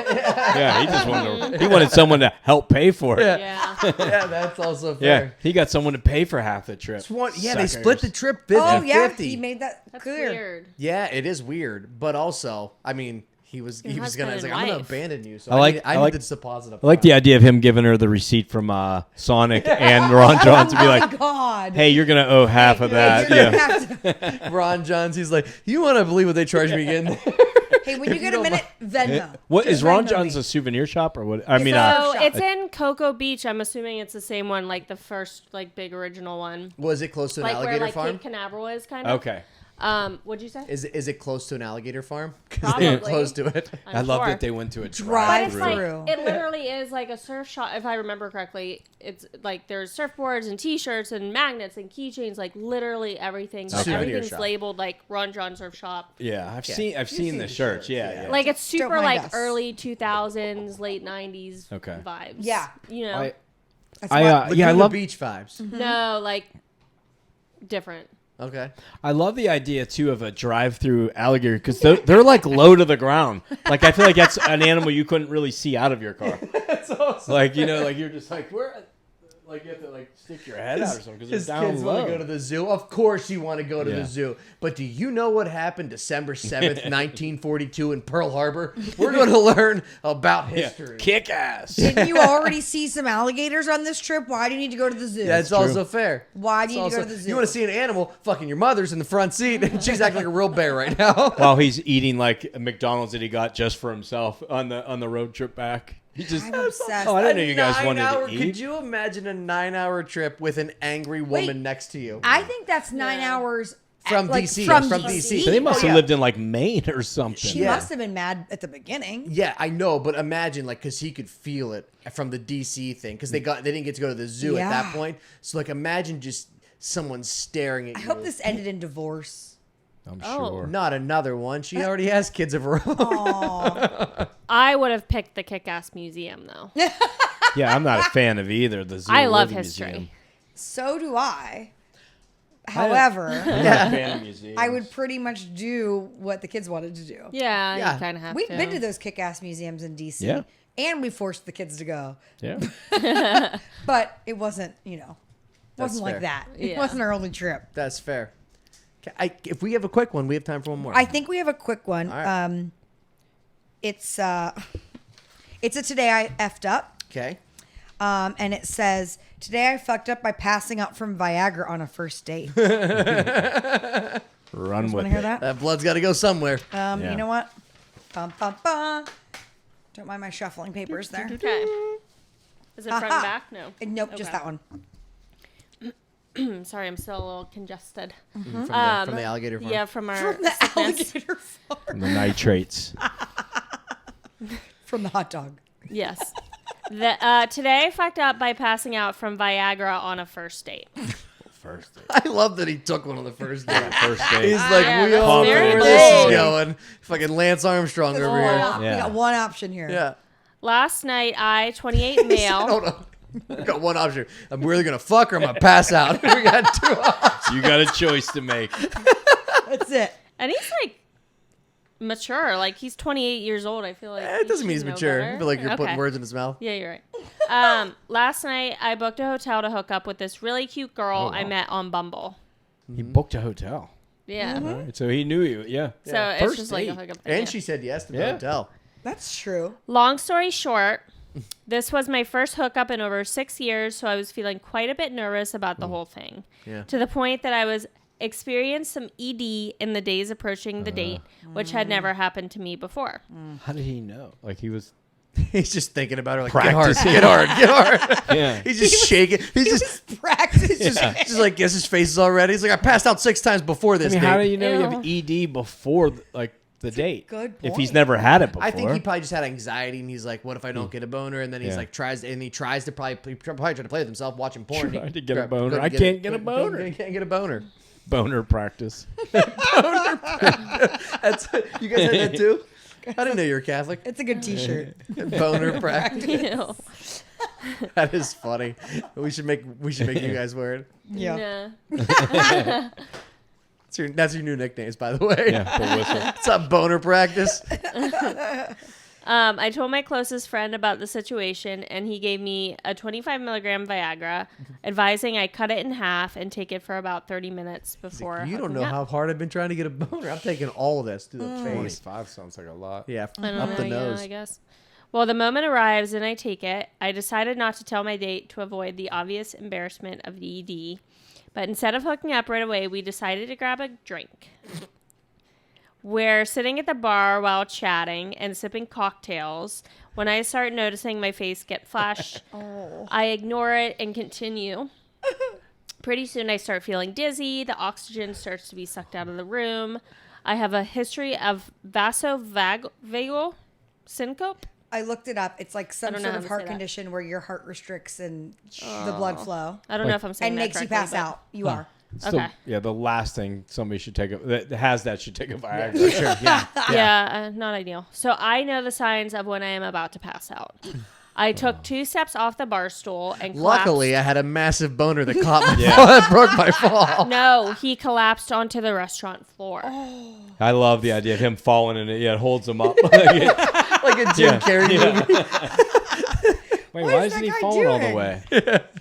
Yeah, he just wanted he wanted someone to help pay for it. Yeah. Yeah. Yeah, that's also Yeah, fair. he got someone to pay for half the trip. Yeah, they Suckers. split the trip 50-50. Oh, yeah. He made that That's clear. weird. Yeah, it is weird. But also, I mean, he was gonna, husband he's like, and I'm gonna wife. abandon you. So I like- I I need like- this deposit up I like the idea of him giving her the receipt from Sonic and Ron John to be Oh, my like, God. hey, you're going to owe half of that. You're gonna Yeah. have to- Ron John's, he's like, you want to believe what they charged me again? Hey, when you get a minute, Venmo. What is Just Ron Venmo John's me. a souvenir shop or what? I mean, So shop. it's in Cocoa Beach. I'm assuming it's the same one, like the first, like big original one, Was it close to an like where alligator like farm? Cape Canaveral is kind of. okay. What'd you say? Is it close to an alligator farm? Because they were Probably. close to it. I love sure. that they went to a But Drive it's drive-through. like through. it literally is like a surf shop. If I remember correctly, it's like there's surfboards and T-shirts and magnets and keychains. Like literally everything. a souvenir Everything's shop. labeled like Ron John Surf Shop. Yeah, I've Yeah. seen the shirts. Yeah. Like it's super mind like us. early 2000s, late 90s Okay. vibes. Yeah. You know. That's I why- yeah, I Laguna love beach vibes. No, like different. Okay. I love the idea too of a drive-through alligator because they're like low to the ground. Like I feel like that's an animal you couldn't really see out of your car. That's awesome. Like like you're just like where, like you have to like stick your head out or something because His it's down kids low. want to go to the zoo. Of course you want to go to Yeah. the zoo. But do you know what happened December 7th, 1942 in Pearl Harbor? We're going to learn about history. Kick ass. Didn't you already see some alligators on this trip? Why do you need to go to the zoo? That's also fair. Why do It's you need to go also- to the zoo? You want to see an animal? Fucking your mother's in the front seat, and she's acting like a real bear right now. While he's eating like a McDonald's that he got just for himself on the road trip back. He just I'm obsessed. Oh, I didn't know you guys wanted to eat. Could you imagine a 9-hour trip with an angry woman Wait, next to you? I think that's 9 hours From like, DC, From from DC. DC. So they must Oh, have yeah. lived in like Maine or something. She Yeah. must have been mad at the beginning. Yeah, I know, but imagine like because he could feel it from the DC thing because they didn't get to go to the zoo at that Yeah. point. So like imagine just someone staring at I you. hope this ended in divorce. I'm Oh. sure. Not another one. She already has kids of her own. Aw. I would have picked the Kick-Ass Museum though. Yeah, I'm not a fan of either. The zoo I or love the history. museum. So do I. However, I'm not a fan of museums. I would pretty much do what the kids wanted to do. Yeah, Yeah. you kind of have We've to. been to those kick-ass museums in DC. Yeah. And we forced the kids to go. Yeah. But it wasn't, That's wasn't fair. like that. It Yeah. wasn't our only trip. That's fair. If we have a quick one, we have time for one more. I think we have a quick one. All right. It's a today I effed up. Okay. And it says, today I fucked up by passing out from Viagra on a first date. Run with Want to hear it. that? That blood's got to go somewhere. Yeah. You know what? Bum, bum, bum. Don't mind my shuffling papers there. Okay. Is it front and Aha. back? No. Nope, just Okay. that one. Sorry, I'm still a little congested. From the alligator farm. Yeah, from our From the sickness. alligator farm. From the nitrates. From the hot dog. Yes. Today I fucked up by passing out from Viagra on a first date. First date. I love that he took one on the first day. First date. He's like, Yeah, we that's all know very where this is bold. going. Fucking Lance Armstrong over here. We Yeah. got one option here. Yeah. Last night, I, 28 male. Hold on. We got one option. I'm really going to fuck or I'm going to pass out. We got two options. You got a choice to make. That's it. And he's like mature. Like he's 28 years old. I feel like It he doesn't mean he's should know mature. better. I feel like you're Okay. putting words in his mouth. Yeah, you're right. Last night, I booked a hotel to hook up with this really cute girl I met on Bumble. He booked a hotel. Yeah. All right, so he knew you. Yeah. So Yeah. it's First just like a date. hookup thing. And yeah. she said yes to the Yeah. hotel. That's true. Long story short, this was my first hookup in over 6 years, so I was feeling quite a bit nervous about the whole thing. Yeah. To the point that I was experienced some ED in the days approaching the date, which had never happened to me before. How did he know? Like he was. He's just thinking about her like, Practicing. get hard. Yeah. He's just shaking. He's just Practice. just like, guess his face is already. He's like, I passed out 6 times before I this mean, date. how do you know you have ED before like the date? good If he's point. never had it before. I think he probably just had anxiety, and he's like, "What if I don't get a boner?" And then he's Yeah. like, tries to probably try to play with himself, watching porn. Trying to get a boner. I can't get a boner. Can't get a boner. Boner practice. That's you guys had that too. I didn't know you were Catholic. It's a good T-shirt. Boner practice. Ew. That is funny. We should make you guys wear it. Yeah. Nah. That's your new nicknames, by the way. Yeah, the whistle. What's up, boner practice? I told my closest friend about the situation, and he gave me a 25 milligram Viagra, advising I cut it in half and take it for about 30 minutes before. You don't hooking know up. how hard I've been trying to get a boner. I'm taking all of this to the face. 25 sounds like a lot. Yeah, I don't up know, the yeah, nose. I guess. Well, the moment arrives and I take it, I decided not to tell my date to avoid the obvious embarrassment of the ED. But instead of hooking up right away, we decided to grab a drink. We're sitting at the bar while chatting and sipping cocktails when I start noticing my face get flushed. I ignore it and continue. Pretty soon I start feeling dizzy. The oxygen starts to be sucked out of the room. I have a history of vasovagal syncope. I looked it up. It's like some don't know sort how of to heart say that. condition where your heart restricts and the blood flow I don't know if I'm saying and that makes you correctly, pass but- out. You are. So, Okay. yeah, the last thing somebody should take that has that should take a Viagra. Sure. Yeah. Yeah, not ideal. So I know the signs of when I am about to pass out. I took 2 steps off the bar stool and Luckily, collapsed. I had a massive boner that caught my Yeah. fall, that broke my fall. No, he collapsed onto the restaurant floor. I love the idea of him falling in it. Yeah, it holds him up. Like a Jim Carrey movie. Wait, What why is isn't that he guy falling all the doing? way?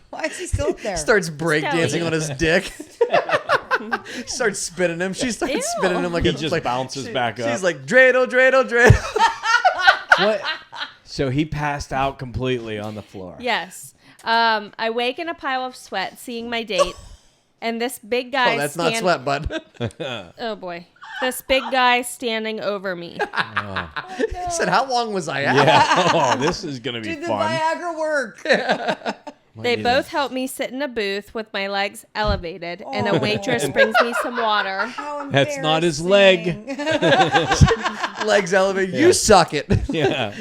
Why is he still up there? Starts breakdancing Skelly. on his dick. Starts spinning him. She starts Ew. spinning him like He a just like, bounces back up. She's like, dreidel, dreidel, dreidel. What? So he passed out completely on the floor. Yes. I wake in a pile of sweat, seeing my date, and this big guy. Oh, that's not sweat, bud. Oh boy, this big guy standing over me. He said, how long was I out? Yeah. Oh, this is gonna be Did the fun. Viagra work? They both help me sit in a booth with my legs elevated, and a waitress brings me some water. How That's not his leg. embarrassing. Legs elevated. You suck it. Yeah.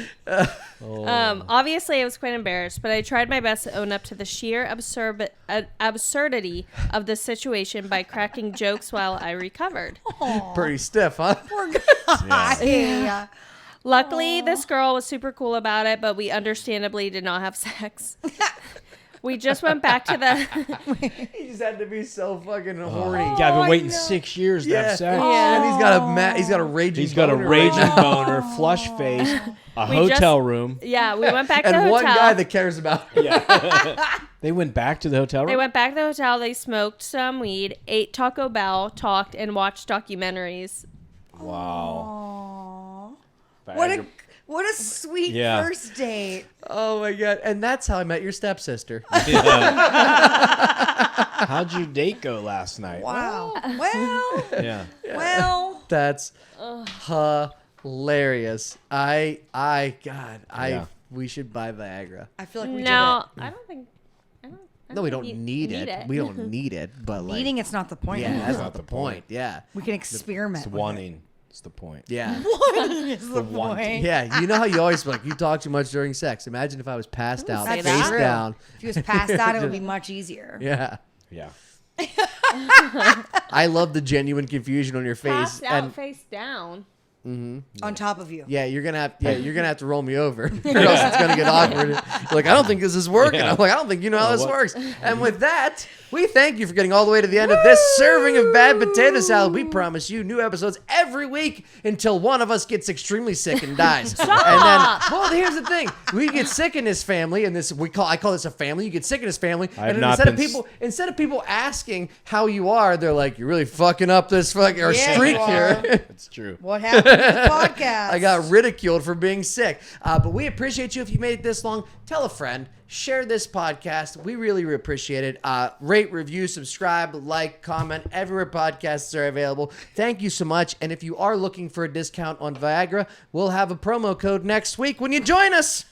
Obviously, I was quite embarrassed, but I tried my best to own up to the sheer absurdity of the situation by cracking jokes while I recovered. Pretty stiff, huh? Poor guy. Yeah. Luckily, this girl was super cool about it, but we understandably did not have sex. We just went back to the... He just had to be so fucking horny. Yeah, I've been I waiting know. 6 years to have sex. And he's got a raging He's got a boner right raging now. boner, flush face, a hotel room. Yeah, we went back to the And hotel. one guy that cares about him. They went back to the hotel room. They went back to the hotel, they smoked some weed, ate Taco Bell, talked, and watched documentaries. Wow. Aw. What a sweet Yeah. first date. Oh my god! And that's how I met your stepsister. How'd your date go last night? Wow. Well, Yeah. well. That's hilarious. Yeah. We should buy Viagra. I feel like we No, I don't think... No, we don't need it. We don't need it, but did it. like, Eating it's not the point. yeah, that's not the point. Yeah, We can experiment. It's with wanting. It's the point. yeah, it. Is the wanting. point. yeah. You know how you always like you talk too much during sex. Imagine if I was passed out, say face that. down. If he was passed out, it would be much easier. Yeah. Yeah. I love the genuine confusion on your face. Passed out, And face down. On top of you. yeah, you're gonna have to roll me over, or else it's gonna get awkward. You're like, I don't think this is working. Yeah. I'm like, I don't think you know how this what? works. And with that, we thank you for getting all the way to the end of this serving of bad potato salad. We promise you new episodes every week until one of us gets extremely sick and dies. And then, well, here's the thing: we get sick in this family, and I call this a family. You get sick in this family, I have and then not instead of people asking how you are, they're like, you're really fucking up this fucking Yeah, streak you here. It's true. What happened to the podcast? I got ridiculed for being sick. But we appreciate you if you made it this long. Tell a friend. Share this podcast. We really appreciate it. Rate, review, subscribe, like, comment. Everywhere podcasts are available. Thank you so much. And if you are looking for a discount on Viagra, we'll have a promo code next week when you join us.